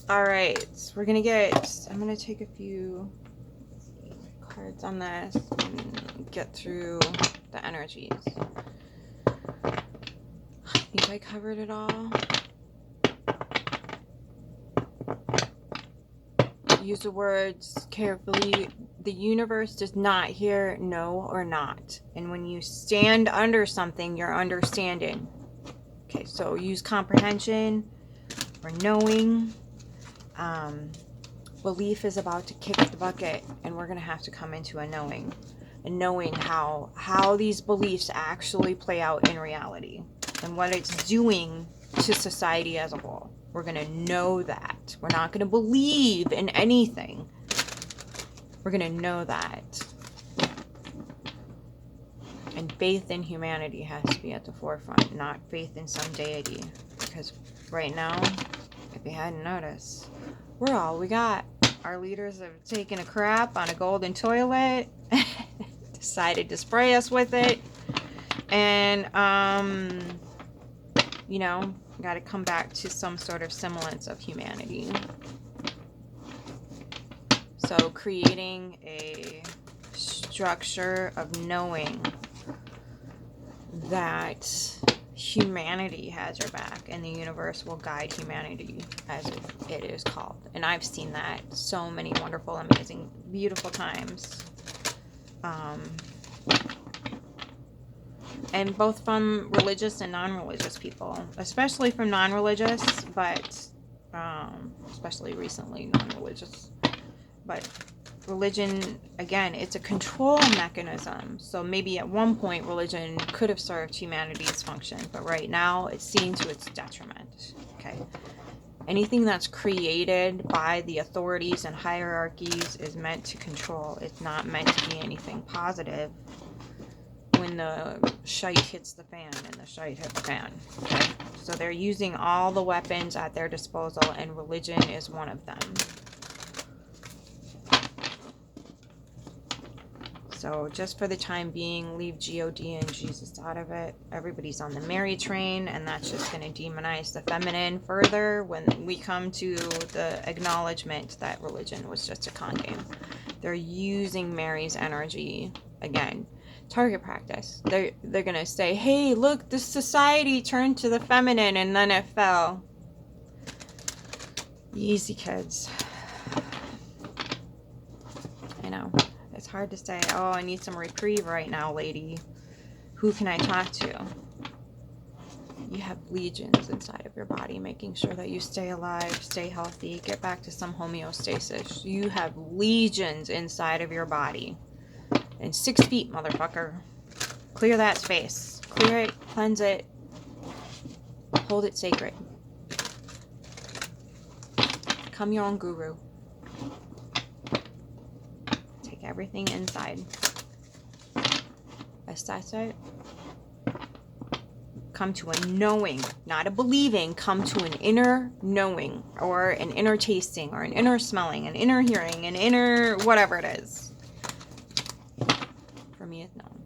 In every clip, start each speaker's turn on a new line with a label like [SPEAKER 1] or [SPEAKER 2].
[SPEAKER 1] All right, we're gonna get. I'm gonna take a few cards on this and get through the energies. I think I covered it all. Use the words carefully. The universe does not hear no or not. And when you stand under something, you're understanding. Okay, so use comprehension or knowing. Belief is about to kick the bucket, and we're going to have to come into a knowing. And knowing how these beliefs actually play out in reality. And what it's doing to society as a whole. We're going to know that. We're not going to believe in anything. We're going to know that. And faith in humanity has to be at the forefront, not faith in some deity. Because right now, if you hadn't noticed, we're all we got. Our leaders have taken a crap on a golden toilet, decided to spray us with it, and, you know, got to come back to some sort of semblance of humanity. So creating a structure of knowing that humanity has your back and the universe will guide humanity as it is called. And I've seen that so many wonderful, amazing, beautiful times. And both from religious and non-religious people, especially from non-religious, but especially recently non-religious. But religion, again, it's a control mechanism. So maybe at one point religion could have served humanity's function, but right now it's seen to its detriment. Okay. Anything that's created by the authorities and hierarchies is meant to control. It's not meant to be anything positive when the shite hits the fan, and the shite hit the fan. Okay? So they're using all the weapons at their disposal, and religion is one of them. So just for the time being, leave God and Jesus out of it. Everybody's on the Mary train, and that's just going to demonize the feminine further when we come to the acknowledgement that religion was just a con game. They're using Mary's energy again. Target practice. They're going to say, hey, look, this society turned to the feminine and then it fell. Easy, kids. I know. It's hard to say, oh, I need some reprieve right now, lady. Who can I talk to? You have legions inside of your body, making sure that you stay alive, stay healthy, get back to some homeostasis. You have legions inside of your body. And 6 feet, motherfucker. Clear that space. Clear it, cleanse it, hold it sacred. Become your own guru. Take everything inside. Assess it. Come to a knowing, not a believing. Come to an inner knowing, or an inner tasting, or an inner smelling, an inner hearing, an inner whatever it is. For me, it's known.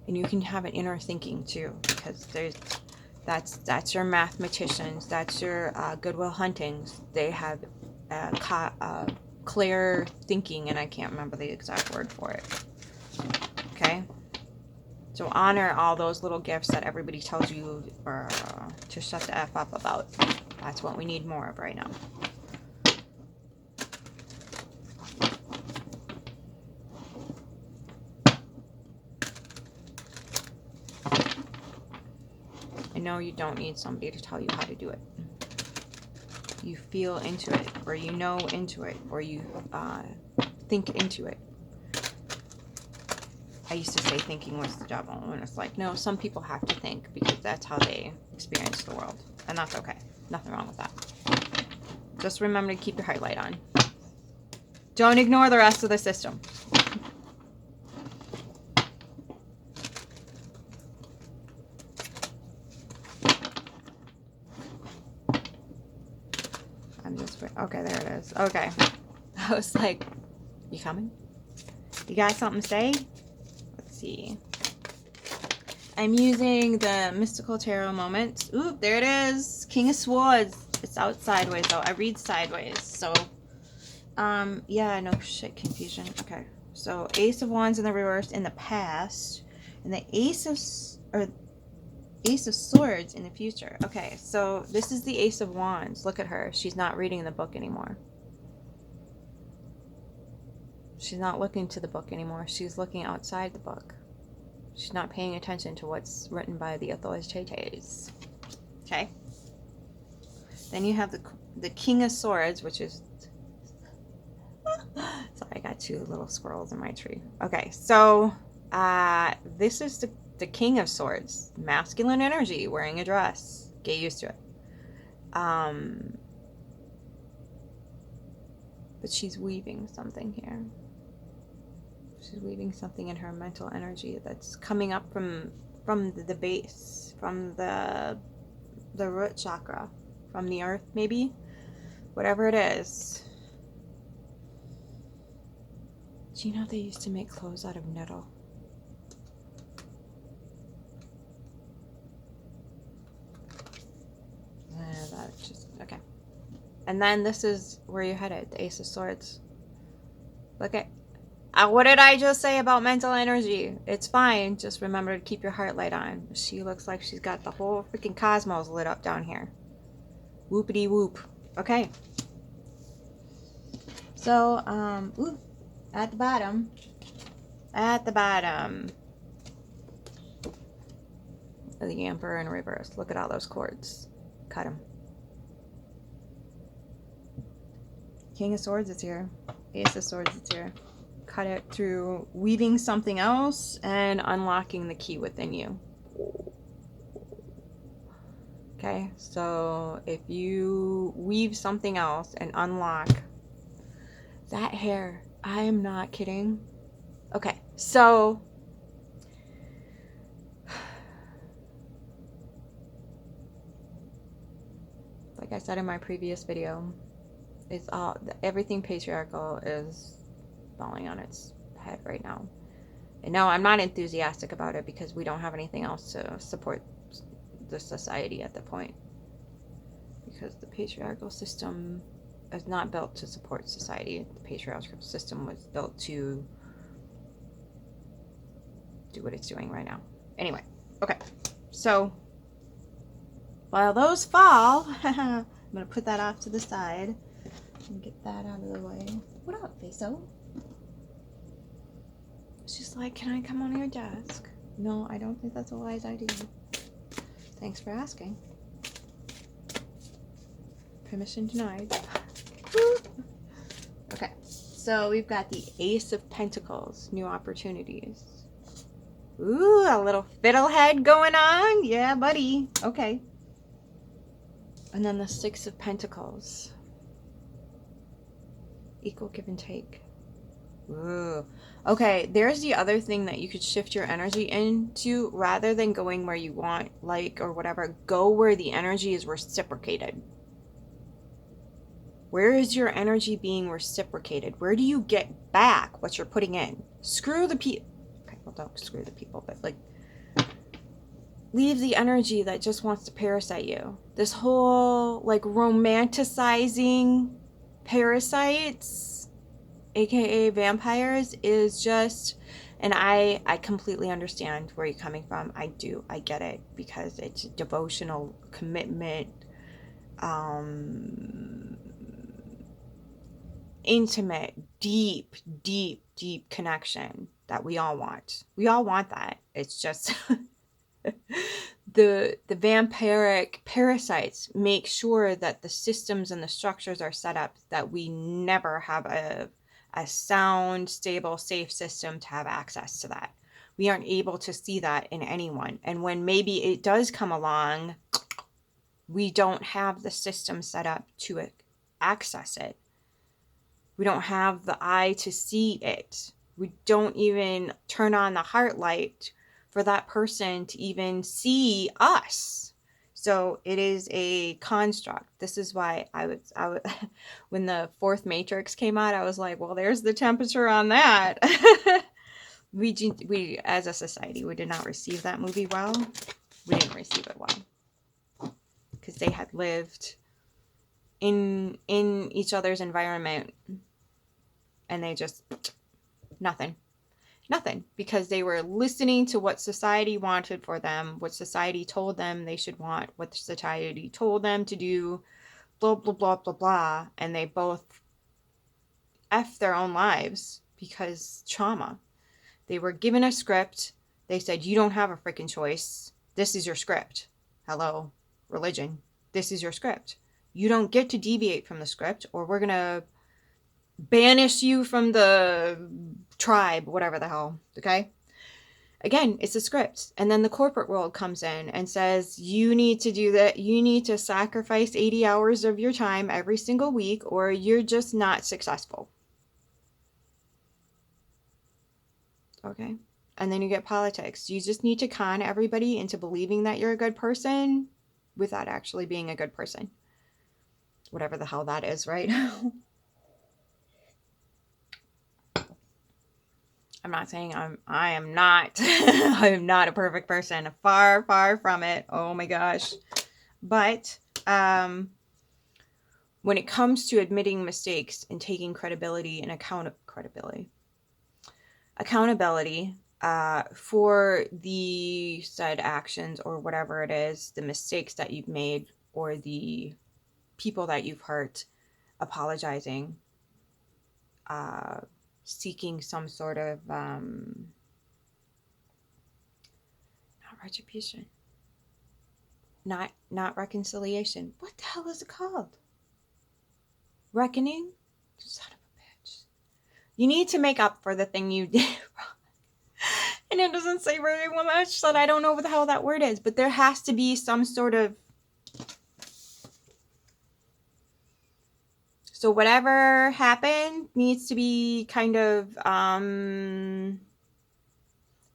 [SPEAKER 1] And you can have an inner thinking too, because that's your mathematicians, that's your Goodwill Huntings. They have clear thinking, and I can't remember the exact word for it. Okay? So honor all those little gifts that everybody tells you to shut the F up about. That's what we need more of right now. I know you don't need somebody to tell you how to do it. You feel into it, or you know into it, or you think into it. I used to say thinking was the devil, and it's like, no, some people have to think because that's how they experience the world. And that's okay. Nothing wrong with that. Just remember to keep your highlight on. Don't ignore the rest of the system. Okay, there it is. Okay. I was like, you coming? You got something to say? Let's see. I'm using the Mystical Tarot Moments. Ooh, there it is. King of Swords. It's out sideways though. I read sideways. So, yeah, no shit, confusion. Okay. So Ace of Wands in the reverse in the past, and the Ace of Swords in the future. Okay, so this is the Ace of Wands. Look at her. She's not reading the book anymore. She's not looking to the book anymore. She's looking outside the book. She's not paying attention to what's written by the authorities. Okay. Then you have the King of Swords, which is... Sorry, I got two little squirrels in my tree. Okay, so this is the King of Swords. Masculine energy, wearing a dress. Get used to it. But she's weaving something here. She's weaving something in her mental energy that's coming up from the base, from the root chakra, from the earth maybe, whatever it is. Do you know they used to make clothes out of nettle? That's just okay. And then this is where you're headed, the Ace of Swords. Look at what did I just say about mental energy? It's fine. Just remember to keep your heart light on. She looks like she's got the whole freaking cosmos lit up down here. Whoopity whoop. Okay. So, ooh, at the bottom, the Emperor in reverse. Look at all those cords. Cut them. King of Swords is here. Ace of Swords is here. Cut it through weaving something else and unlocking the key within you. Okay, so if you weave something else and unlock that hair, I am not kidding. Okay, so like I said in my previous video, it's all everything patriarchal is falling on its head right now. And no, I'm not enthusiastic about it because we don't have anything else to support the society at the point. Because the patriarchal system is not built to support society. The patriarchal system was built to do what it's doing right now. Anyway, okay. So while those fall, I'm gonna put that off to the side and get that out of the way. What up, Faso? She's like, can I come on your desk? No, I don't think that's a wise idea. Thanks for asking. Permission denied. Okay, so we've got the Ace of Pentacles, new opportunities. Ooh, a little fiddlehead going on. Yeah, buddy. Okay. And then the Six of Pentacles. Equal give and take. Ooh. Okay, there's the other thing that you could shift your energy into. Rather than going where you want, like, or whatever, go where the energy is reciprocated. Where is your energy being reciprocated? Where do you get back what you're putting in? Screw the people. Okay, well, don't screw the people, but like, leave the energy that just wants to parasite you. This whole, like, romanticizing parasites, aka vampires, is just, and I completely understand where you're coming from. I do. I get it, because it's a devotional commitment, intimate, deep connection that we all want. We all want that. It's just the vampiric parasites make sure that the systems and the structures are set up that we never have a sound, stable, safe system to have access to that. We aren't able to see that in anyone. And when maybe it does come along, we don't have the system set up to access it. We don't have the eye to see it. We don't even turn on the heart light for that person to even see us. So it is a construct. This is why I would when the fourth Matrix came out, I was like, well, there's the temperature on that. we as a society, we did not receive that movie well. We didn't receive it well, because they had lived in each other's environment, and they just nothing, because they were listening to what society wanted for them, what society told them they should want, what society told them to do, blah blah blah blah blah, and they both F their own lives because trauma. They were given a script. They said, you don't have a freaking choice. This is your script. Hello, religion. This is your script. You don't get to deviate from the script, or we're going to banish you from the tribe, whatever the hell. Okay? Again, it's a script. And then the corporate world comes in and says, you need to do that. You need to sacrifice 80 hours of your time every single week, or you're just not successful. Okay? And then you get politics. You just need to con everybody into believing that you're a good person without actually being a good person. Whatever the hell that is, right? I'm not saying I am not I am not a perfect person. Far, far from it. Oh my gosh. But when it comes to admitting mistakes and taking accountability for the said actions or whatever it is, the mistakes that you've made or the people that you've hurt, apologizing, seeking some sort of not retribution, not reconciliation. What the hell is it called? Reckoning? Son of a bitch. You need to make up for the thing you did wrong. And it doesn't say very much, so I don't know what the hell that word is, but there has to be some sort of... So whatever happened needs to be kind of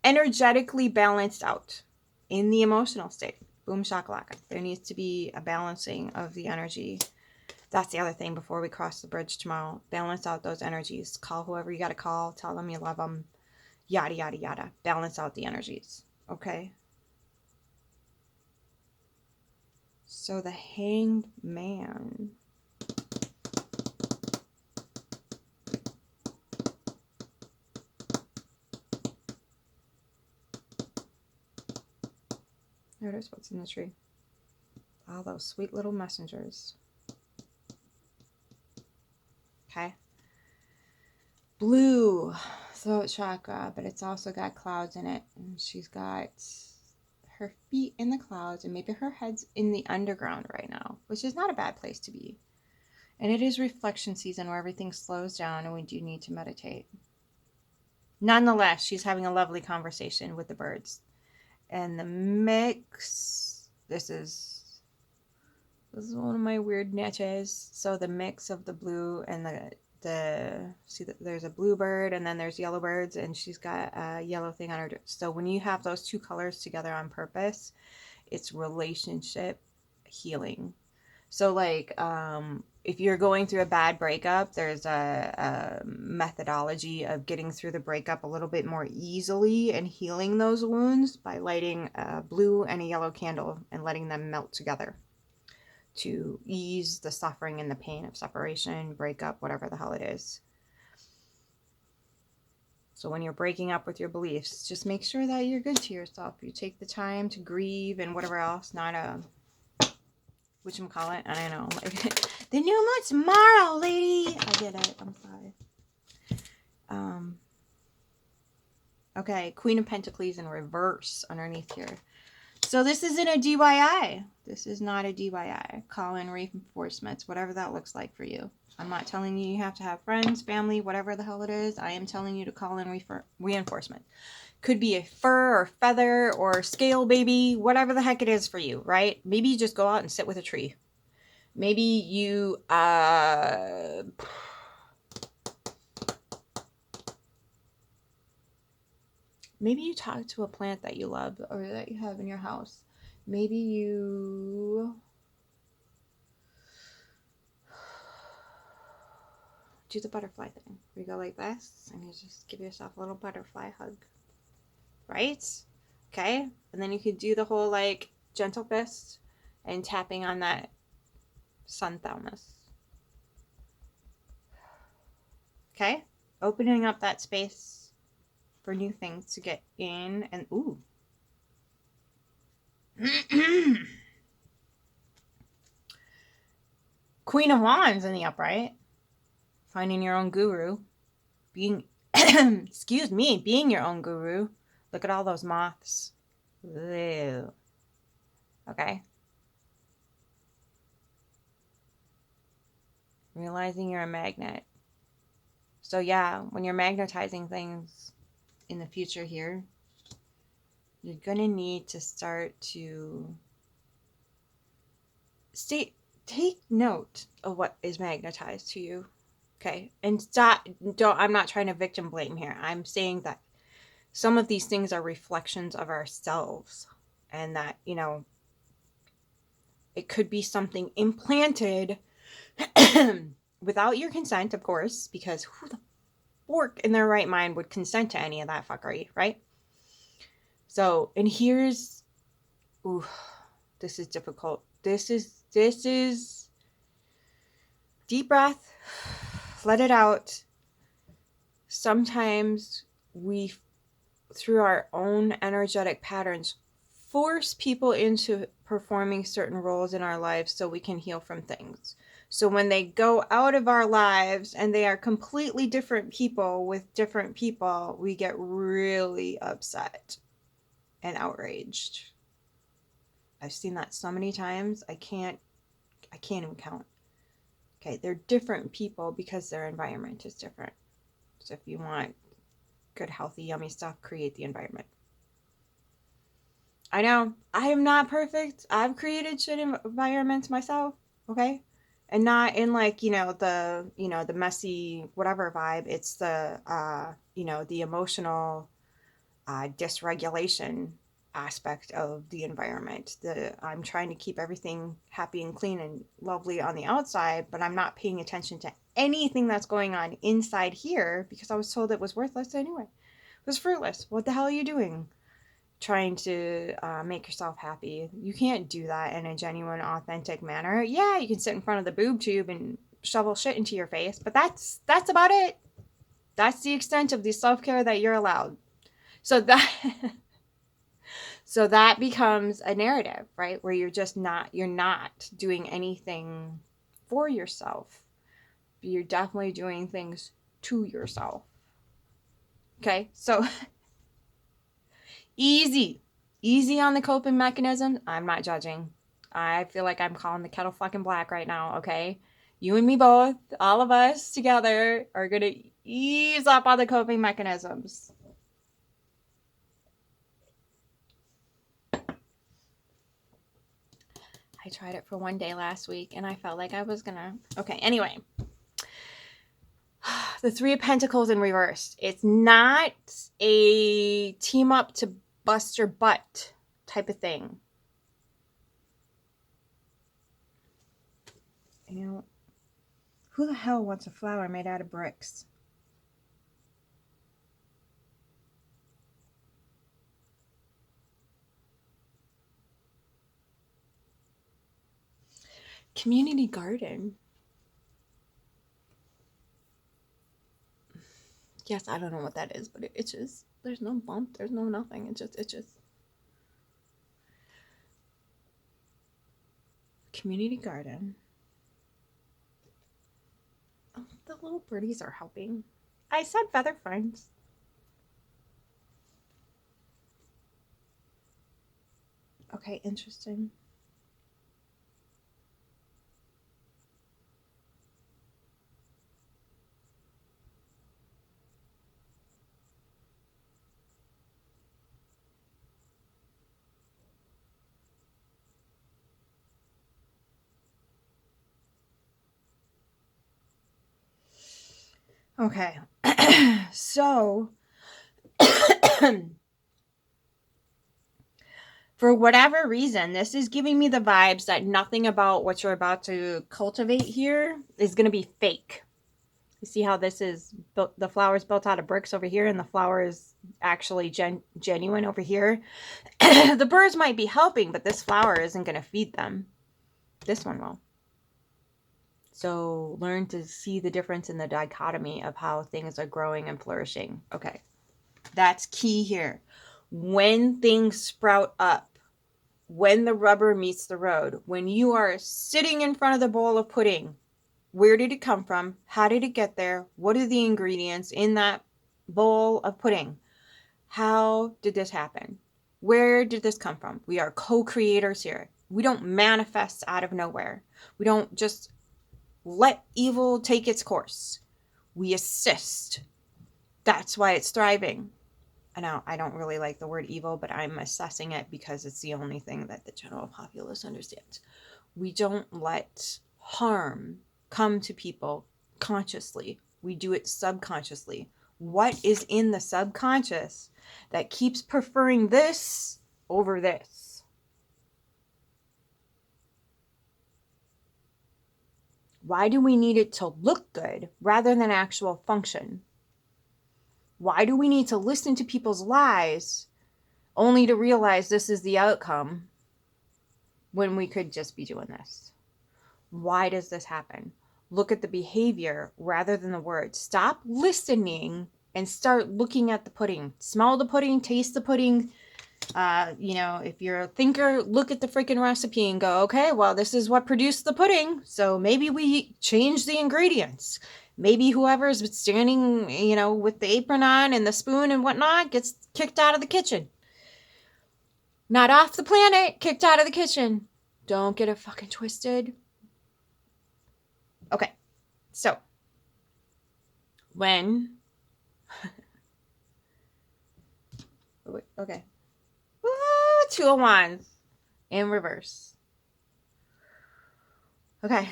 [SPEAKER 1] energetically balanced out in the emotional state. Boom shakalaka. There needs to be a balancing of the energy. That's the other thing before we cross the bridge tomorrow. Balance out those energies. Call whoever you got to call. Tell them you love them. Yada, yada, yada. Balance out the energies. Okay? So the Hanged Man. Notice what's in the tree. All those sweet little messengers. Okay. Blue throat chakra, but it's also got clouds in it. And she's got her feet in the clouds, and maybe her head's in the underground right now, which is not a bad place to be. And it is reflection season where everything slows down and we do need to meditate. Nonetheless, she's having a lovely conversation with the birds. And the mix, this is one of my weird niches. So the mix of the blue and see that there's a blue bird and then there's yellow birds, and she's got a yellow thing on her. So when you have those two colors together on purpose, it's relationship healing. So like if you're going through a bad breakup, there's a methodology of getting through the breakup a little bit more easily and healing those wounds by lighting a blue and a yellow candle and letting them melt together to ease the suffering and the pain of separation, breakup, whatever the hell it is. So when you're breaking up with your beliefs, just make sure that you're good to yourself. You take the time to grieve and whatever else, not a... whatchamacallit? I don't know. Like, the new moon's tomorrow, lady. I get it. I'm sorry. Okay, Queen of Pentacles in reverse underneath here. So this isn't a DIY. This is not a DIY. Call in reinforcements, whatever that looks like for you. I'm not telling you you have to have friends, family, whatever the hell it is. I am telling you to call in reinforcement. Could be a fur or feather or scale baby, whatever the heck it is for you, right? Maybe you just go out and sit with a tree. Maybe you maybe you talk to a plant that you love or that you have in your house. Maybe you do the butterfly thing. You go like this and you just give yourself a little butterfly hug. Right? Okay? And then you could do the whole like gentle fist and tapping on that Sun thalamus. Okay? Opening up that space for new things to get in. And ooh. Queen of Wands in the upright. Finding your own guru. Being, excuse me, being your own guru. Look at all those moths. Ew. Okay? Realizing you're a magnet. So yeah, when you're magnetizing things in the future here, you're going to need to start to take note of what is magnetized to you. Okay? And I'm not trying to victim blame here. I'm saying that some of these things are reflections of ourselves, and that, you know, it could be something implanted without your consent, of course, because who the fork in their right mind would consent to any of that fuckery, right? So, and here's, ooh, this is difficult. This is deep breath, let it out. Sometimes we, through our own energetic patterns, force people into performing certain roles in our lives so we can heal from things. So when they go out of our lives and they are completely different people with different people, we get really upset and outraged. I've seen that so many times. I can't even count. Okay, they're different people because their environment is different. So if you want good, healthy, yummy stuff, create the environment. I know I am not perfect. I've created shit environments myself, okay? And not in like, the messy whatever vibe. It's the the emotional dysregulation aspect of the environment. I'm trying to keep everything happy and clean and lovely on the outside, but I'm not paying attention to anything that's going on inside here because I was told it was worthless anyway. It was fruitless. What the hell are you doing? Trying to make yourself happy. You can't do that in a genuine, authentic manner. Yeah, you can sit in front of the boob tube and shovel shit into your face, but that's about it. That's the extent of the self-care that you're allowed. So that becomes a narrative, right? Where you're not doing anything for yourself. You're definitely doing things to yourself. Okay? So easy on the coping mechanism. I'm not judging. I feel like I'm calling the kettle fucking black right now, okay? You and me both, all of us together are going to ease up on the coping mechanisms. I tried it for one day last week and I felt like I was gonna. Okay, anyway. The Three of Pentacles in reverse. It's not a team up to bust your butt type of thing. You know, who the hell wants a flower made out of bricks? Community garden. Yes, I don't know what that is, but it itches. There's no bump. There's no nothing. It just itches. Community garden. Oh, the little birdies are helping. I said feather friends. Okay, interesting. Okay, so for whatever reason, this is giving me the vibes that nothing about what you're about to cultivate here is going to be fake. You see how this is built, the flower is built out of bricks over here, and the flower is actually genuine over here. The birds might be helping, but this flower isn't going to feed them. This one will. So learn to see the difference in the dichotomy of how things are growing and flourishing. Okay, that's key here. When things sprout up, when the rubber meets the road, when you are sitting in front of the bowl of pudding, where did it come from? How did it get there? What are the ingredients in that bowl of pudding? How did this happen? Where did this come from? We are co-creators here. We don't manifest out of nowhere. We don't just let evil take its course. We assist. That's why it's thriving. I don't really like the word evil, but I'm assessing it because it's the only thing that the general populace understands. We don't let harm come to people consciously. We do it subconsciously. What is in the subconscious that keeps preferring this over this? Why do we need it to look good rather than actual function? Why do we need to listen to people's lies only to realize this is the outcome when we could just be doing this? Why does this happen? Look at the behavior rather than the words. Stop listening and start looking at the pudding. Smell the pudding, taste the pudding. If you're a thinker, look at the freaking recipe and go, okay, well, this is what produced the pudding. So maybe we change the ingredients. Maybe whoever's standing, with the apron on and the spoon and whatnot gets kicked out of the kitchen. Not off the planet, kicked out of the kitchen. Don't get it fucking twisted. Okay, so when okay, Two of Wands in reverse. Okay,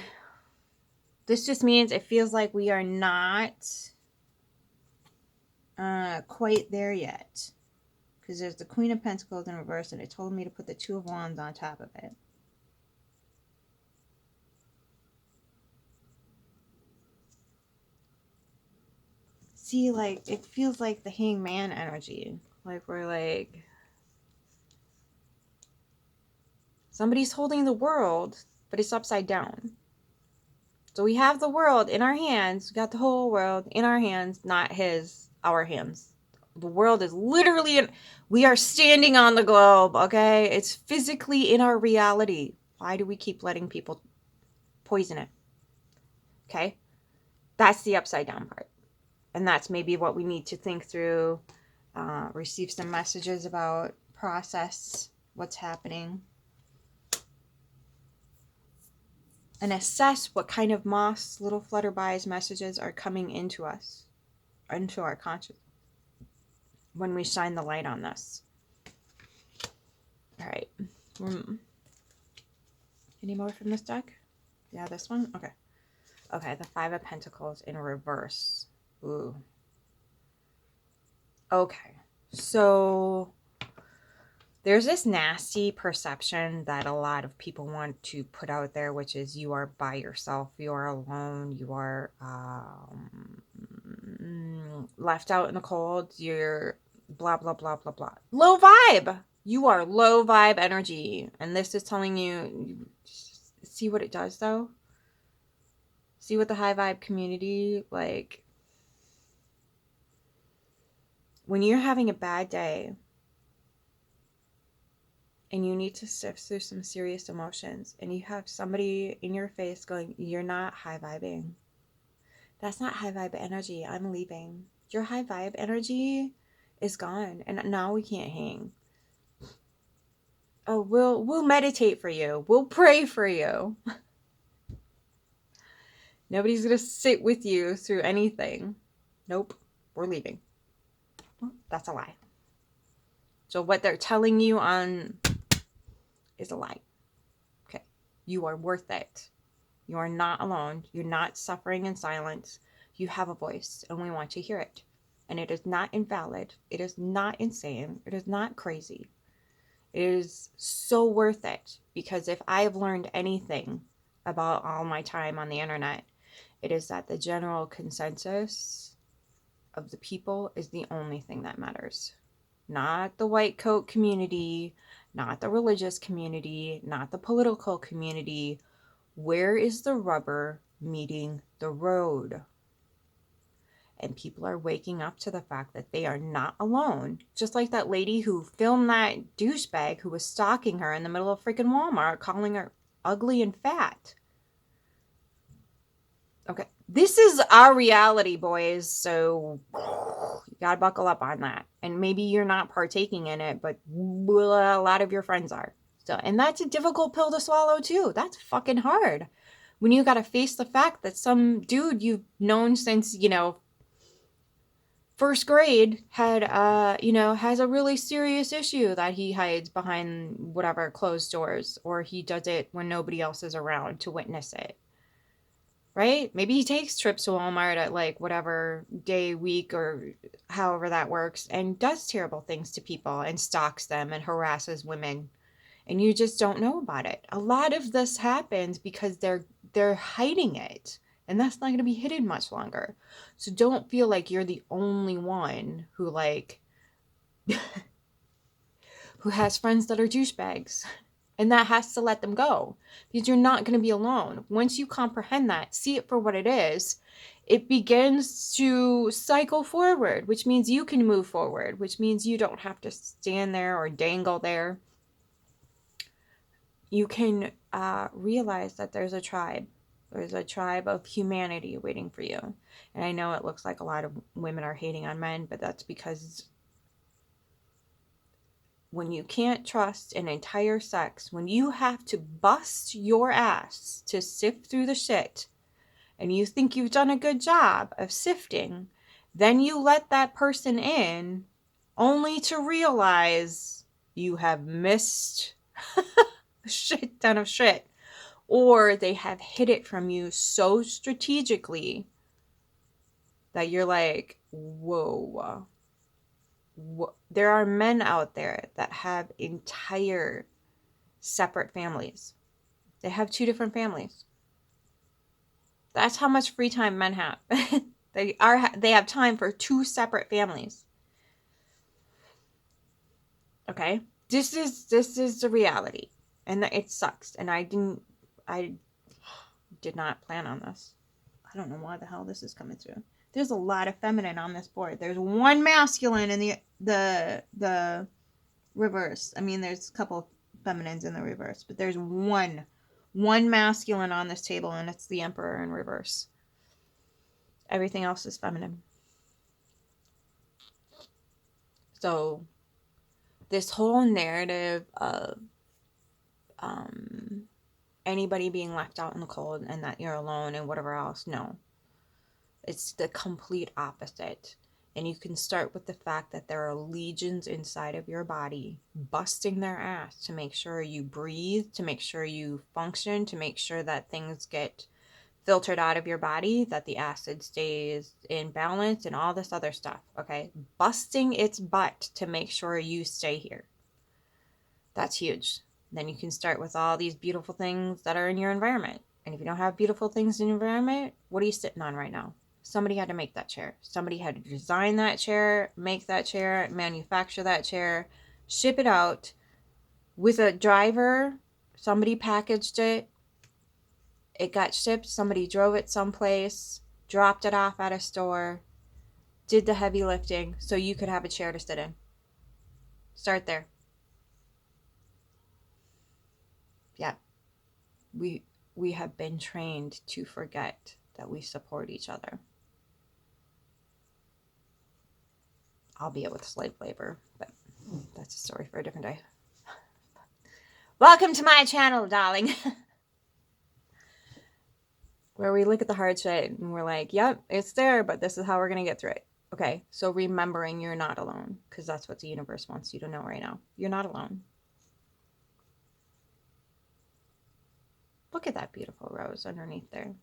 [SPEAKER 1] this just means it feels like we are not quite there yet, because there's the Queen of Pentacles in reverse, and it told me to put the Two of Wands on top of it. See, like, it feels like the Hangman energy. Like, we're like, somebody's holding the world, but it's upside down. So we have the world in our hands. We got the whole world in our hands, not our hands. The world is literally we are standing on the globe, okay? It's physically in our reality. Why do we keep letting people poison it? Okay? That's the upside down part. And that's maybe what we need to think through, receive some messages about, process what's happening, and assess what kind of moss, little flutterbys messages are coming into us, into our conscious, when we shine the light on this. All right. Any more from this deck? Yeah, this one? Okay. Okay, the Five of Pentacles in reverse. Ooh. Okay. So there's this nasty perception that a lot of people want to put out there, which is you are by yourself, you are alone, you are left out in the cold, you're blah, blah, blah, blah, blah. Low vibe. You are low vibe energy. And this is telling you, see what it does though? See what the high vibe community, like, when you're having a bad day and you need to sift through some serious emotions and you have somebody in your face going, you're not high vibing. That's not high vibe energy. I'm leaving. Your high vibe energy is gone and now we can't hang. Oh, we'll meditate for you. We'll pray for you. Nobody's going to sit with you through anything. Nope. We're leaving. Well, that's a lie. So what they're telling you on is a lie. Okay. You are worth it. You are not alone. You're not suffering in silence. You have a voice and we want to hear it. And it is not invalid. It is not insane. It is not crazy. It is so worth it, because if I have learned anything about all my time on the internet, it is that the general consensus of the people is the only thing that matters. Not the white coat community, not the religious community, not the political community. Where is the rubber meeting the road. And people are waking up to the fact that they are not alone. Just like that lady who filmed that douchebag who was stalking her in the middle of freaking Walmart, calling her ugly and fat. Okay, this is our reality, boys, so you gotta buckle up on that. And maybe you're not partaking in it, but a lot of your friends are. So, and that's a difficult pill to swallow too. That's fucking hard. When you gotta face the fact that some dude you've known since, first grade had, has a really serious issue that he hides behind whatever closed doors, or he does it when nobody else is around to witness it. Right? Maybe he takes trips to Walmart at like whatever day, week, or however that works, and does terrible things to people and stalks them and harasses women. And you just don't know about it. A lot of this happens because they're hiding it. And that's not going to be hidden much longer. So don't feel like you're the only one who who has friends that are douchebags. And that has to let them go, because you're not going to be alone. Once you comprehend that, see it for what it is, it begins to cycle forward, which means you can move forward, which means you don't have to stand there or dangle there. You can realize that there's a tribe. There's a tribe of humanity waiting for you. And I know it looks like a lot of women are hating on men, but that's because when you can't trust an entire sex, when you have to bust your ass to sift through the shit, and you think you've done a good job of sifting, then you let that person in only to realize you have missed a shit ton of shit. Or they have hid it from you so strategically that you're like, whoa. There are men out there that have entire separate families. They have 2 different families. That's how much free time men have. They have time for 2 separate families. Okay? This is the reality. And it sucks. And I did not plan on this. I don't know why the hell this is coming through. There's a lot of feminine on this board. There's 1 masculine in the reverse. I mean, there's a couple feminines in the reverse, but there's one masculine on this table, and it's the Emperor in reverse. Everything else is feminine. So this whole narrative of anybody being left out in the cold and that you're alone and whatever else, no. It's the complete opposite. And you can start with the fact that there are legions inside of your body busting their ass to make sure you breathe, to make sure you function, to make sure that things get filtered out of your body, that the acid stays in balance and all this other stuff, okay? Busting its butt to make sure you stay here. That's huge. Then you can start with all these beautiful things that are in your environment. And if you don't have beautiful things in your environment, what are you sitting on right now? Somebody had to make that chair. Somebody had to design that chair, make that chair, manufacture that chair, ship it out with a driver. Somebody packaged it. It got shipped. Somebody drove it someplace, dropped it off at a store, did the heavy lifting so you could have a chair to sit in. Start there. Yeah. We have been trained to forget that we support each other. Albeit with slave labor, but that's a story for a different day. Welcome to my channel, darling. Where we look at the hard shit and we're like, yep, it's there, but this is how we're going to get through it. Okay, so remembering you're not alone, because that's what the universe wants you to know right now. You're not alone. Look at that beautiful rose underneath there.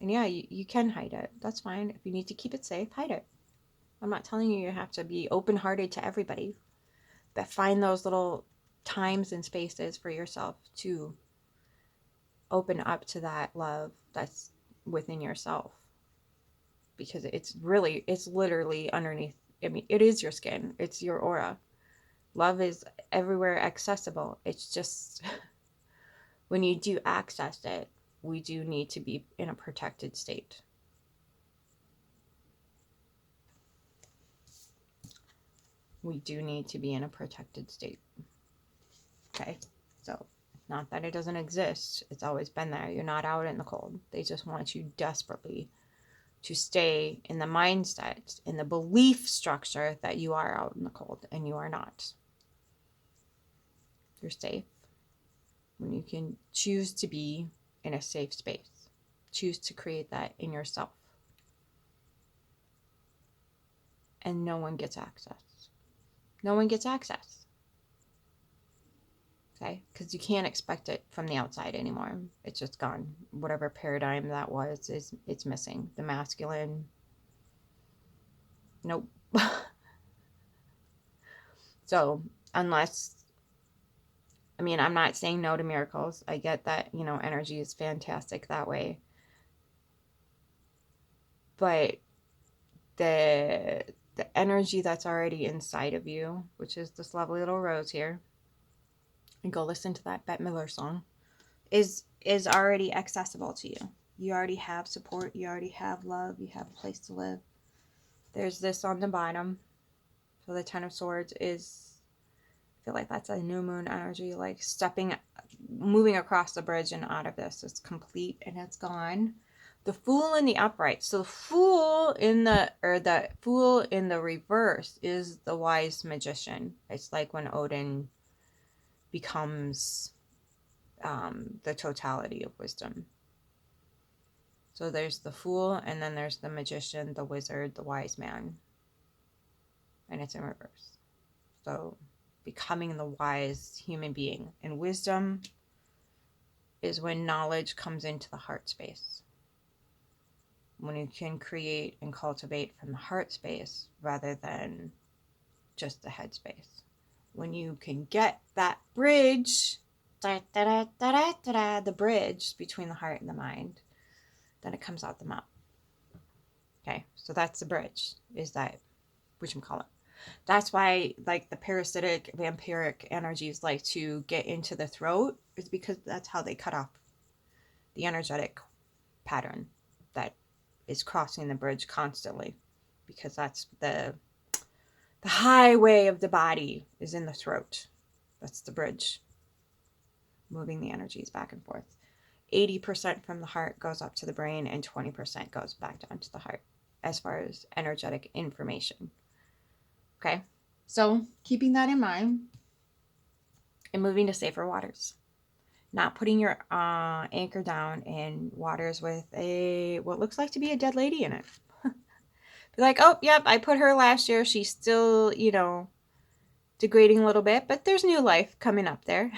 [SPEAKER 1] And yeah, you can hide it. That's fine. If you need to keep it safe, hide it. I'm not telling you have to be open-hearted to everybody, but find those little times and spaces for yourself to open up to that love that's within yourself, because it's literally underneath. I mean, it is your skin. It's your aura. Love is everywhere accessible. It's just when you do access it, we do need to be in a protected state. We do need to be in a protected state. Okay? So, not that it doesn't exist. It's always been there. You're not out in the cold. They just want you desperately to stay in the mindset, in the belief structure that you are out in the cold, and you are not. You're safe when you can choose to be in a safe space. Choose to create that in yourself. And no one gets access. No one gets access. Okay? Because you can't expect it from the outside anymore. It's just gone. Whatever paradigm that was, it's missing. The masculine, nope. So, unless, I mean, I'm not saying no to miracles. I get that, you know, energy is fantastic that way. But the energy that's already inside of you, which is this lovely little rose here, and go listen to that Bette Midler song, is already accessible to you. You already have support. You already have love. You have a place to live. There's this on the bottom. So the Ten of Swords is, I feel like that's a new moon energy, like moving across the bridge and out of this. It's complete and it's gone. The Fool in the upright. So the Fool in the reverse is the wise magician. It's like when Odin becomes the totality of wisdom. So there's the Fool, and then there's the magician, the wizard, the wise man. And it's in reverse. So becoming the wise human being. And wisdom is when knowledge comes into the heart space. When you can create and cultivate from the heart space rather than just the head space. When you can get that bridge, the bridge between the heart and the mind, then it comes out the mouth. Okay, so that's the bridge, is that, whatchamacallit. That's why, like, the parasitic, vampiric energies like to get into the throat, is because that's how they cut off the energetic pattern that is crossing the bridge constantly. Because that's the highway of the body is in the throat. That's the bridge. Moving the energies back and forth. 80% from the heart goes up to the brain, and 20% goes back down to the heart as far as energetic information. Okay, so keeping that in mind and moving to safer waters. Not putting your anchor down in waters with what looks like to be a dead lady in it. Be like, oh, yep, I put her last year. She's still, degrading a little bit, but there's new life coming up there.